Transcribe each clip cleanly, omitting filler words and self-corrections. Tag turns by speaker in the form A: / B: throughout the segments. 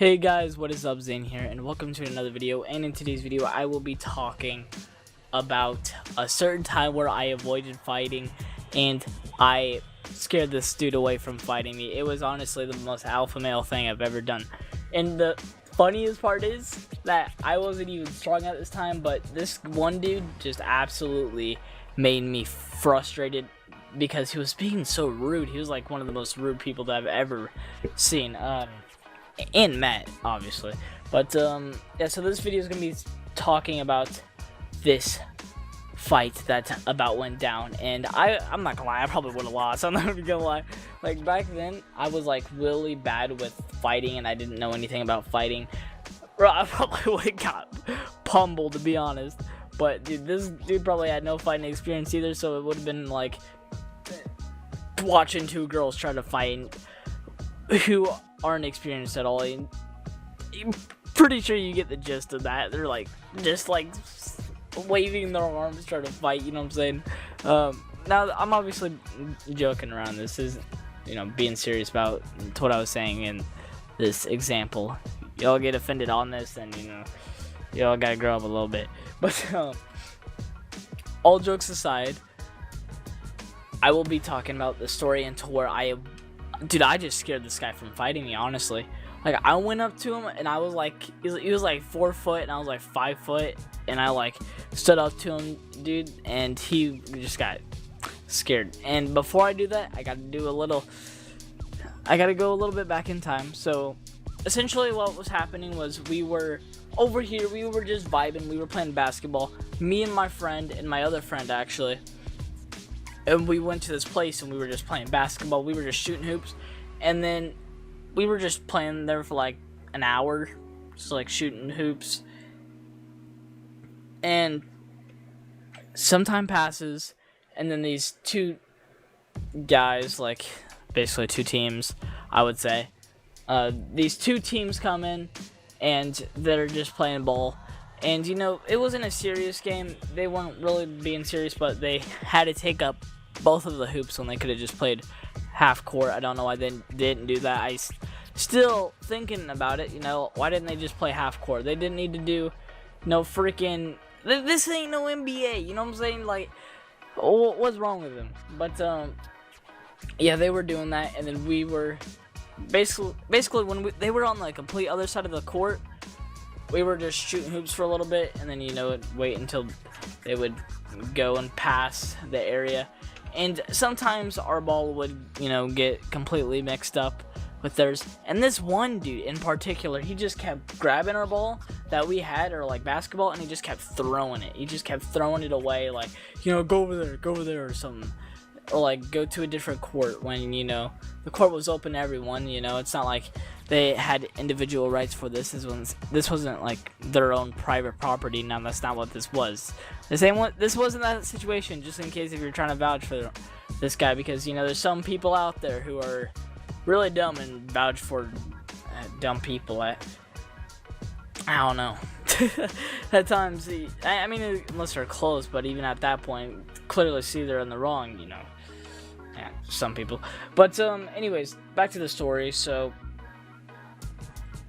A: Hey guys, what is up? Zane here, and welcome to another video. And in today's video, I will be talking about a certain time where I avoided fighting, and I scared this dude away from fighting me. It was honestly the most alpha male thing I've ever done. And the funniest part is that I wasn't even strong at this time, but this one dude just absolutely made me frustrated because he was being so rude. He was like one of the most rude people that I've ever seen. And Matt, obviously. But yeah, so this video is gonna be talking about this fight that about went down, and I'm not gonna lie, I probably would have lost. I'm not gonna lie. Like back then, I was like really bad with fighting, and I didn't know anything about fighting. Bro, I probably would have got pummeled, to be honest. But dude, this dude probably had no fighting experience either, so it would have been like watching two girls try to fight who aren't experienced at all. And I'm pretty sure you get the gist of that. They're like just like waving their arms trying to fight, you know what I'm saying? Now I'm obviously joking around. This is, you know, being serious about what I was saying in this example. Y'all get offended on this, and you know, y'all gotta grow up a little bit. But all jokes aside, I will be talking about the story into where I just scared this guy from fighting me, honestly. Like, I went up to him, and I was like, he was like 4 foot, and I was like 5 foot, and I like stood up to him, dude, and he just got scared. And before I do that, I gotta go a little bit back in time. So essentially what was happening was we were over here, we were just vibing, we were playing basketball, me and my friend and my other friend actually. And we went to this place and we were just playing basketball. We were just shooting hoops. And then we were just playing there for like an hour. Just like shooting hoops. And some time passes. And then these two guys, like basically two teams, I would say. These two teams come in and they're just playing ball. And, you know, it wasn't a serious game. They weren't really being serious, but they had to take up both of the hoops when they could have just played half court. I don't know why they didn't do that. Still thinking about it, you know, why didn't they just play half court? They didn't need to do no freaking... This ain't no NBA, you know what I'm saying? Like, what's wrong with them? But, yeah, they were doing that, and then we were... Basically, when they were on the complete other side of the court, we were just shooting hoops for a little bit, and then, you know, wait until they would go and pass the area. And sometimes our ball would, you know, get completely mixed up with theirs. And this one dude in particular, he just kept grabbing our ball that we had, or like basketball, and he just kept throwing it. He just kept throwing it away, like, you know, go over there, or something. Or like go to a different court when, you know, the court was open to everyone. You know, it's not like they had individual rights for this. This wasn't like their own private property. Now that's not what this was. This wasn't that situation. Just in case if you're trying to vouch for this guy, because you know there's some people out there who are really dumb and vouch for dumb people. I don't know. At times, I mean, unless they're close, but even at that point, clearly see they're in the wrong, you know. Yeah, some people. But, anyways, back to the story. So,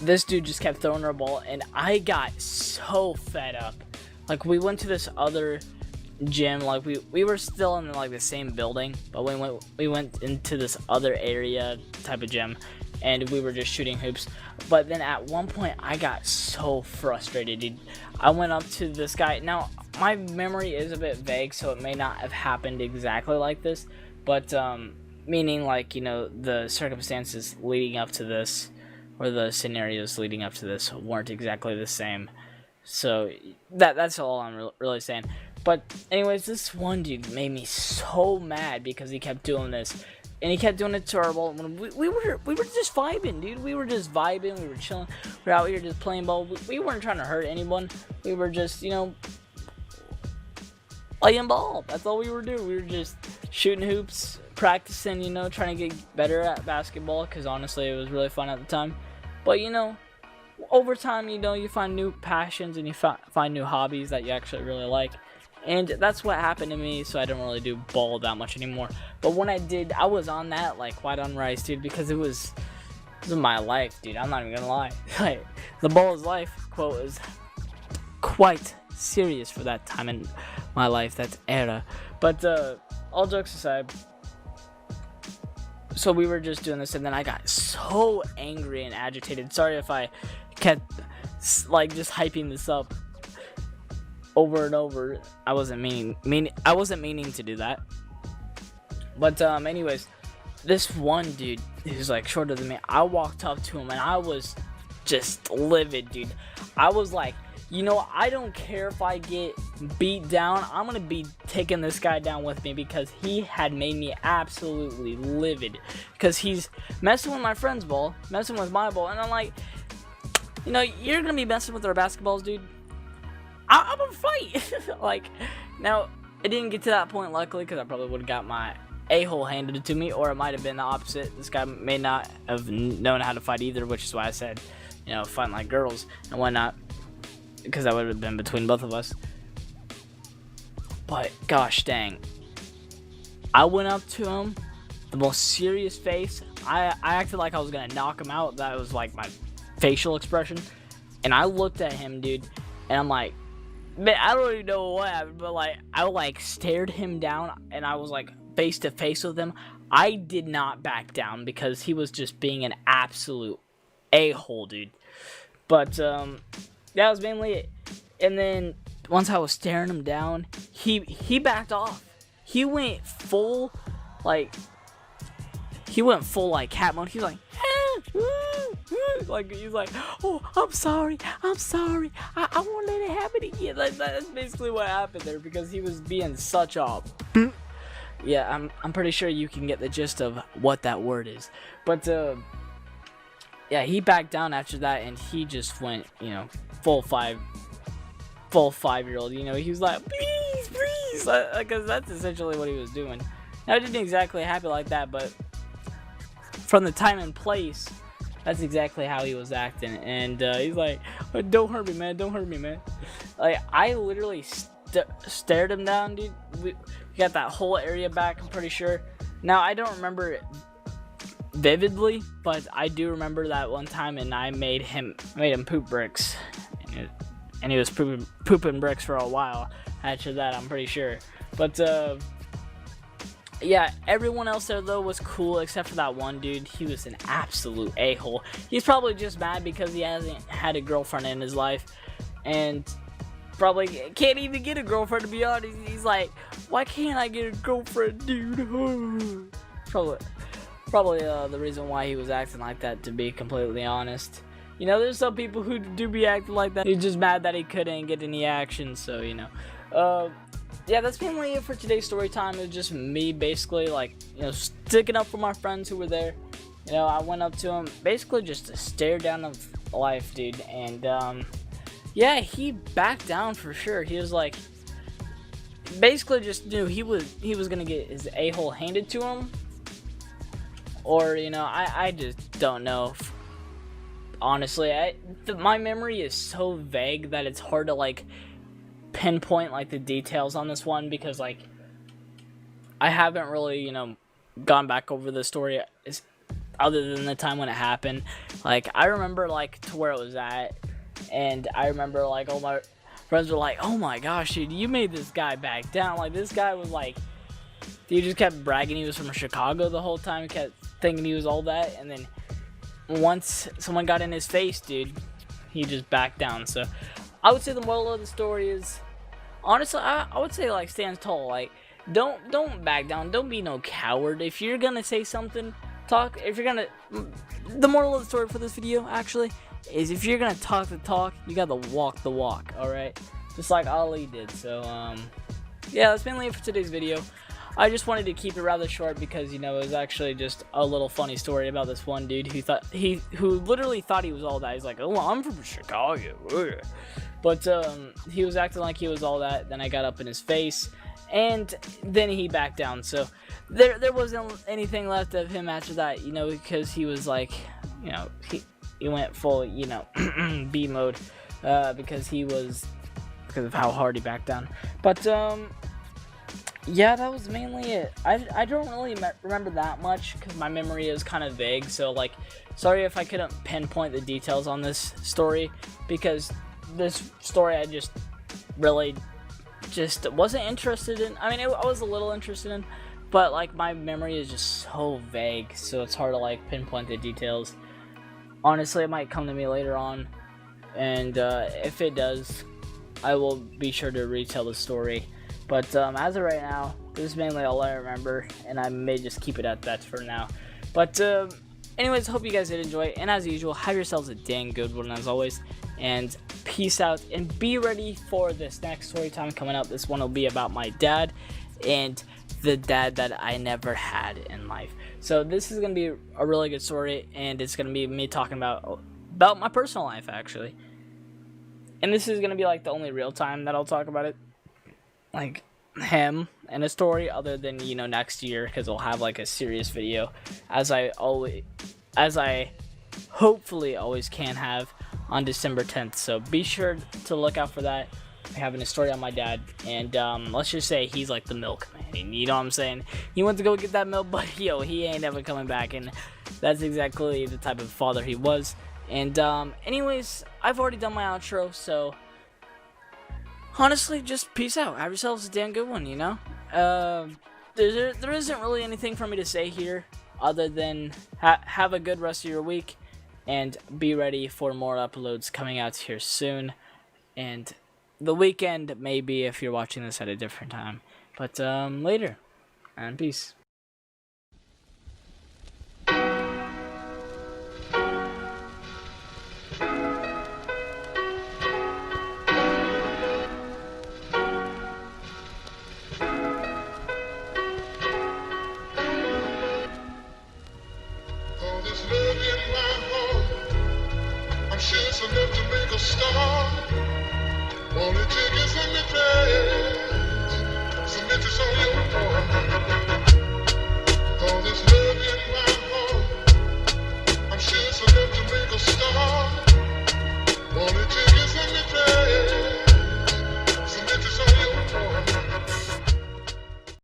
A: this dude just kept throwing our ball, and I got so fed up. Like, we went to this other gym, like, we were still in, like, the same building, but we went into this other area type of gym, and we were just shooting hoops. But then at one point, I got so frustrated, dude. I went up to this guy. Now, my memory is a bit vague, so it may not have happened exactly like this. But, meaning, like, you know, the circumstances leading up to this, or the scenarios leading up to this, weren't exactly the same. So, that's all I'm really saying. But, anyways, this one dude made me so mad because he kept doing this. And he kept doing it to our ball. We were just vibing, dude. We were just vibing. We were chilling. We were out here just playing ball. We weren't trying to hurt anyone. We were just, you know, playing ball. That's all we were doing. We were just shooting hoops, practicing, you know, trying to get better at basketball. Because honestly, it was really fun at the time. But, you know, over time, you know, you find new passions and you find new hobbies that you actually really like. And that's what happened to me, so I don't really do ball that much anymore. But when I did, I was on that, like, white on rice, dude, because it was This is my life, dude. I'm not even gonna lie. Like, the ball is life quote is quite serious for that time in my life, that era. But all jokes aside, so we were just doing this, and then I got so angry and agitated. Sorry if I kept like just hyping this up over and over. I wasn't meaning to do that. But anyways, this one dude who's like shorter than me, I walked up to him and I was just livid, dude. I was like, you know, I don't care if I get beat down. I'm gonna be taking this guy down with me, because he had made me absolutely livid. Because he's messing with my friend's ball, messing with my ball, and I'm like, you know, you're gonna be messing with our basketballs, dude. I'm gonna fight. Like, now it didn't get to that point, luckily, because I probably would have got my a-hole handed to me, or it might have been the opposite. This guy may not have known how to fight either, which is why I said, you know, fighting like girls and whatnot, because that would have been between both of us. But gosh dang, I went up to him, the most serious face. I acted like I was gonna knock him out. That was like my facial expression. And I looked at him, dude, and I'm like, man, I don't even know what happened, but like, I like stared him down, and I was like face to face with him. I did not back down, because he was just being an absolute a-hole, dude. But that was mainly it. And then once I was staring him down, he backed off. He went full like cat mode. He's like, like, he's like, oh, I'm sorry, I won't let it happen again. Like, that's basically what happened there, because he was being such a yeah, I'm pretty sure you can get the gist of what that word is. But yeah, he backed down after that, and he just went, you know, full 5-year-old. You know, he was like, please, because that's essentially what he was doing. Now, it didn't exactly happen like that, but from the time and place, that's exactly how he was acting. And he's like, oh, don't hurt me, man, don't hurt me, man. Like, I literally stared him down, dude. We got that whole area back, I'm pretty sure. Now, I don't remember it vividly, but I do remember that one time, and I made him poop bricks, and he was pooping bricks for a while after that, I'm pretty sure. But yeah, everyone else there though was cool except for that one dude. He was an absolute a-hole. He's probably just mad because he hasn't had a girlfriend in his life, and probably can't even get a girlfriend, to be honest. He's like, why can't I get a girlfriend, dude? Probably the reason why he was acting like that, to be completely honest. You know, there's some people who do be acting like that. He's just mad that he couldn't get any action, so, you know. Yeah, that's mainly it for today's story time. It was just me, basically, like, you know, sticking up for my friends who were there. You know, I went up to him, basically just to stare down of life, dude. And, yeah, he backed down for sure. He was like, basically just knew he was gonna get his a-hole handed to him. Or, you know, I just don't know. Honestly, my memory is so vague that it's hard to, like, pinpoint, like, the details on this one, because, like, I haven't really, you know, gone back over the story other than the time when it happened. Like, I remember, like, to where it was at, and I remember, like, all my friends were like, oh my gosh, dude, you made this guy back down. Like, this guy was like, he just kept bragging he was from Chicago the whole time. He kept thinking he was all that, and then once someone got in his face, dude, he just backed down. So I would say the moral of the story is, honestly, I would say, like, stand tall. Like, don't back down. Don't be no coward. If you're gonna say something, talk. If you're gonna, the moral of the story for this video, actually, is if you're gonna talk the talk, you gotta walk the walk. All right, just like Ali did. So yeah, that's mainly it for today's video. I just wanted to keep it rather short because, you know, it was actually just a little funny story about this one dude who literally thought he was all that. He's like, oh, I'm from Chicago. But he was acting like he was all that. Then I got up in his face, and then he backed down. So there wasn't anything left of him after that, you know, because he was like, you know, he went full, you know, B mode because of how hard he backed down. But Yeah, that was mainly it. I don't really remember that much because my memory is kind of vague. So like, sorry if I couldn't pinpoint the details on this story, because this story I just really just wasn't interested in. I mean, I was a little interested in, but like my memory is just so vague, so it's hard to like pinpoint the details. Honestly, it might come to me later on, and if it does, I will be sure to retell the story. But as of right now, this is mainly all I remember, and I may just keep it at that for now. But anyways, hope you guys did enjoy, and as usual, have yourselves a dang good one as always, and peace out, and be ready for this next story time coming up. This one will be about my dad, and the dad that I never had in life. So this is going to be a really good story, and it's going to be me talking about my personal life, actually. And this is going to be like the only real time that I'll talk about it, like him and a story, other than, you know, next year, because I'll have like a serious video, as I hopefully always can have on December 10th. So be sure to look out for that. I'm having a story on my dad, and let's just say he's like the milkman, you know what I'm saying? He went to go get that milk, but yo, he ain't ever coming back, and that's exactly the type of father he was. And anyways, I've already done my outro, so honestly, just peace out. Have yourselves a damn good one, you know? There isn't really anything for me to say here other than have a good rest of your week, and be ready for more uploads coming out here soon. And the weekend, maybe, if you're watching this at a different time. But later, and peace.
B: I'm sure it's enough to make a star. All it takes is a